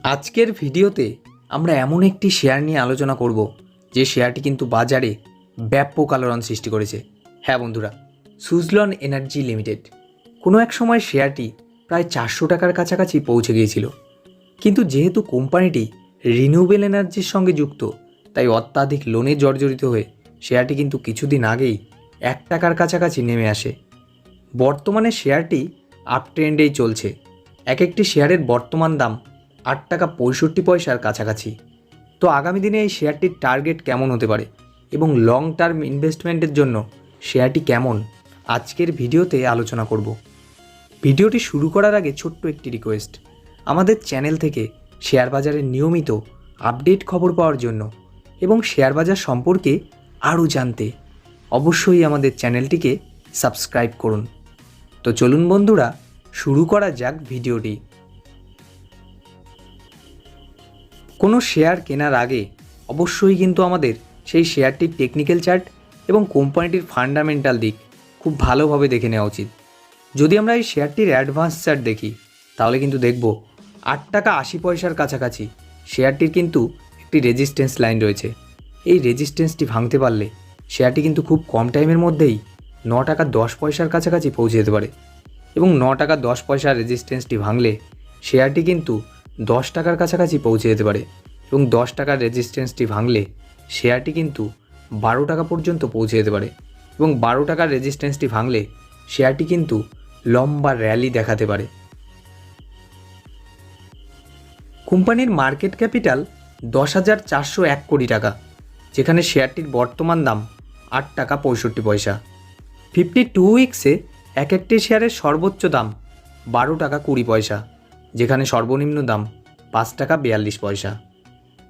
আজকের ভিডিওতে আমরা এমন একটি শেয়ার নিয়ে আলোচনা করব যে শেয়ারটি কিন্তু বাজারে ব্যাপক আলোড়ন সৃষ্টি করেছে। হ্যাঁ বন্ধুরা, সুজলন এনার্জি লিমিটেড। কোনো এক সময় শেয়ারটি প্রায় 400 টাকার কাছাকাছি পৌঁছে গিয়েছিল, কিন্তু যেহেতু কোম্পানিটি রিনিউয়েবল এনার্জির সঙ্গে যুক্ত, তাই অত্যাধিক লোনে জর্জরিত হয়ে শেয়ারটি কিন্তু কিছুদিন আগেই 1 টাকার কাছাকাছি নেমে আসে। বর্তমানে শেয়ারটি আপ ট্রেন্ডেই চলছে। এক একটি শেয়ারের বর্তমান দাম 8 টাকা 65 পয়সার কাছাকাছি। তো আগামী দিনে এই শেয়ারটির টার্গেট কেমন হতে পারে এবং লং টার্ম ইনভেস্টমেন্টের জন্য শেয়ারটি কেমন, আজকের ভিডিওতে আলোচনা করব। ভিডিওটি শুরু করার আগে ছোট্ট একটি রিকোয়েস্ট, আমাদের চ্যানেল থেকে শেয়ার বাজারের নিয়মিত আপডেট খবর পাওয়ার জন্য এবং শেয়ার বাজার সম্পর্কে আরও জানতে অবশ্যই আমাদের চ্যানেলটিকে সাবস্ক্রাইব করুন। তো চলুন বন্ধুরা, শুরু করা যাক ভিডিওটি। কোনো শেয়ার কেনার আগে অবশ্যই কিন্তু আমাদের সেই শেয়ারটির টেকনিক্যাল চার্ট এবং কোম্পানিটির ফান্ডামেন্টাল দিক খুব ভালোভাবে দেখে নেওয়া উচিত। যদি আমরা এই শেয়ারটির অ্যাডভান্স চার্ট দেখি, তাহলে কিন্তু দেখব 8 টাকা 80 পয়সার কাছাকাছি শেয়ারটির কিন্তু একটি রেজিস্ট্যান্স লাইন রয়েছে। এই রেজিস্ট্যান্সটি ভাঙতে পারলে শেয়ারটি কিন্তু খুব কম টাইমের মধ্যেই 9 টাকা 10 পয়সার কাছাকাছি পৌঁছে যেতে পারে, এবং 9 টাকা 10 পয়সার রেজিস্ট্যান্সটি ভাঙলে শেয়ারটি কিন্তু 10 টাকার কাছাকাছি পৌঁছে যেতে পারে, এবং 10 টাকার রেজিস্ট্যান্সটি ভাঙলে শেয়ারটি কিন্তু 12 টাকা পর্যন্ত পৌঁছে যেতে পারে, এবং 12 টাকার রেজিস্ট্যান্সটি ভাঙলে শেয়ারটি কিন্তু লম্বা র্যালি দেখাতে পারে। কোম্পানির মার্কেট ক্যাপিটাল 10,401 কোটি টাকা, যেখানে শেয়ারটির বর্তমান দাম 8 টাকা 65 পয়সা। 52 উইক্সে এক একটি শেয়ারের সর্বোচ্চ দাম 12 টাকা 20 পয়সা, যেখানে সর্বনিম্ন দাম 5 টাকা 42 পয়সা।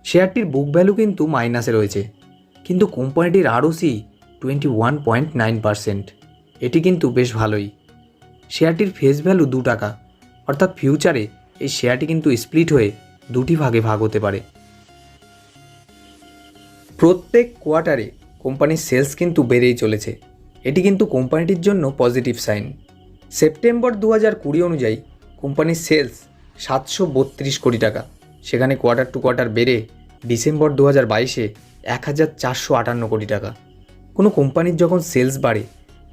শেয়ারটির বুক ভ্যালু কিন্তু মাইনাসে রয়েছে, কিন্তু কোম্পানিটির আরওসি 21.9%। এটি কিন্তু বেশ ভালোই। শেয়ারটির ফেস ভ্যালু 2 টাকা, অর্থাৎ ফিউচারে এই শেয়ারটি কিন্তু স্প্লিট হয়ে দুটি ভাগে ভাগ হতে পারে। প্রত্যেক কোয়ার্টারে কোম্পানির সেলস কিন্তু বেড়েই চলেছে। এটি কিন্তু কোম্পানিটির জন্য পজিটিভ সাইন। সেপ্টেম্বর 2020 অনুযায়ী কোম্পানির সেলস 732 কোটি টাকা, সেখানে কোয়ার্টার টু কোয়ার্টার বেড়ে ডিসেম্বর 2022-এ 1458 কোটি টাকা। কোনো কোম্পানির যখন সেলস বাড়ে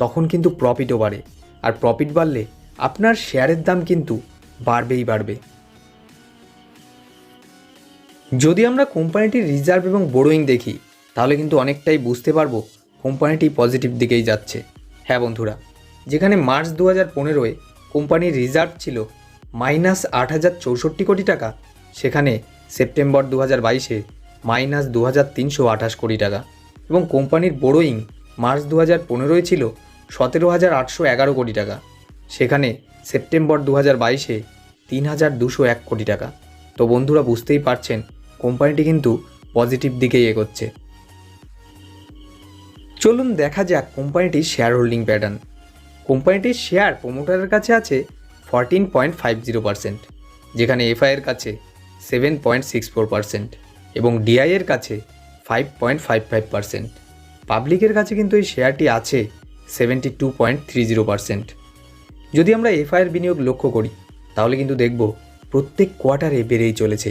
তখন কিন্তু প্রফিটও বাড়ে, আর প্রফিট বাড়লে আপনার শেয়ারের দাম কিন্তু বাড়বেই বাড়বে। যদি আমরা কোম্পানিটির রিজার্ভ এবং বোরোয়িং দেখি, তাহলে কিন্তু অনেকটাই বুঝতে পারবো কোম্পানিটি পজিটিভ দিকেই যাচ্ছে। হ্যাঁ বন্ধুরা, যেখানে মার্চ 2015-এ কোম্পানির রিজার্ভ ছিল -8,064 কোটি টাকা, সেখানে সেপ্টেম্বর 2022-এ -2,328 কোটি টাকা, এবং কোম্পানির বোরোয়িং মার্চ 2015-এ ছিল 17,811 কোটি টাকা, সেখানে সেপ্টেম্বর 2022-এ 3,201 কোটি টাকা। তো বন্ধুরা, বুঝতেই পারছেন কোম্পানিটি কিন্তু পজিটিভ দিকেই এগোচ্ছে। চলুন দেখা যাক কোম্পানিটির শেয়ার হোল্ডিং প্যাটার্ন। কোম্পানিটির শেয়ার প্রমোটারের কাছে আছে 14.50%, যেখানে এফআইয়ের কাছে 7.64% এবং ডিআইয়ের কাছে 5.55%। পাবলিকের কাছে কিন্তু এই শেয়ারটি আছে 72.30%। যদি আমরা এফআইয়ের বিনিয়োগ লক্ষ্য করি, তাহলে কিন্তু দেখব প্রত্যেক কোয়ার্টারে বেড়েই চলেছে।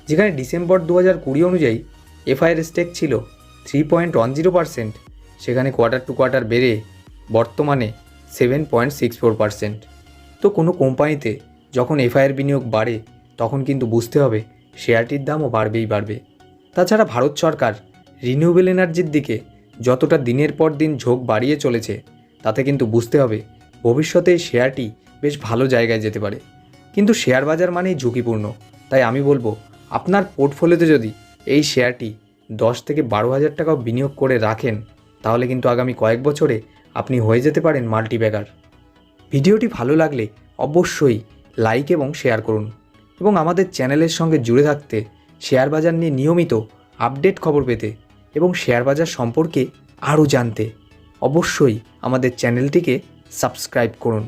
যেখানে ডিসেম্বর 2020 অনুযায়ী এফআইয়ের স্টেক ছিল 3.10%, সেখানে কোয়ার্টার টু কোয়ার্টার বেড়ে বর্তমানে 7.64%। তো কোনো কোম্পানিতে যখন এফআইয়ের বিনিয়োগ বাড়ে, তখন কিন্তু বুঝতে হবে শেয়ারটির দামও বাড়বেই বাড়বে। তাছাড়া ভারত সরকার রিনিউয়েবল এনার্জির দিকে যতটা দিনের পর দিন ঝোঁক বাড়িয়ে চলেছে, তাতে কিন্তু বুঝতে হবে ভবিষ্যতে এই শেয়ারটি বেশ ভালো জায়গায় যেতে পারে। কিন্তু শেয়ার বাজার মানেই ঝুঁকিপূর্ণ, তাই আমি বলবো আপনার পোর্টফোলিওতে যদি এই শেয়ারটি 10 থেকে 12,000 টাকাও বিনিয়োগ করে রাখেন, তাহলে কিন্তু আগামী কয়েক বছরে আপনি হয়ে যেতে পারেন মাল্টিব্যাগার। ভিডিওটি ভালো লাগলে অবশ্যই লাইক এবং শেয়ার করুন, এবং আমাদের চ্যানেলের সঙ্গে জুড়ে থাকতে, শেয়ার বাজার নিয়ে নিয়মিত আপডেট খবর পেতে এবং শেয়ার বাজার সম্পর্কে আরও জানতে অবশ্যই আমাদের চ্যানেলটিকে সাবস্ক্রাইব করুন।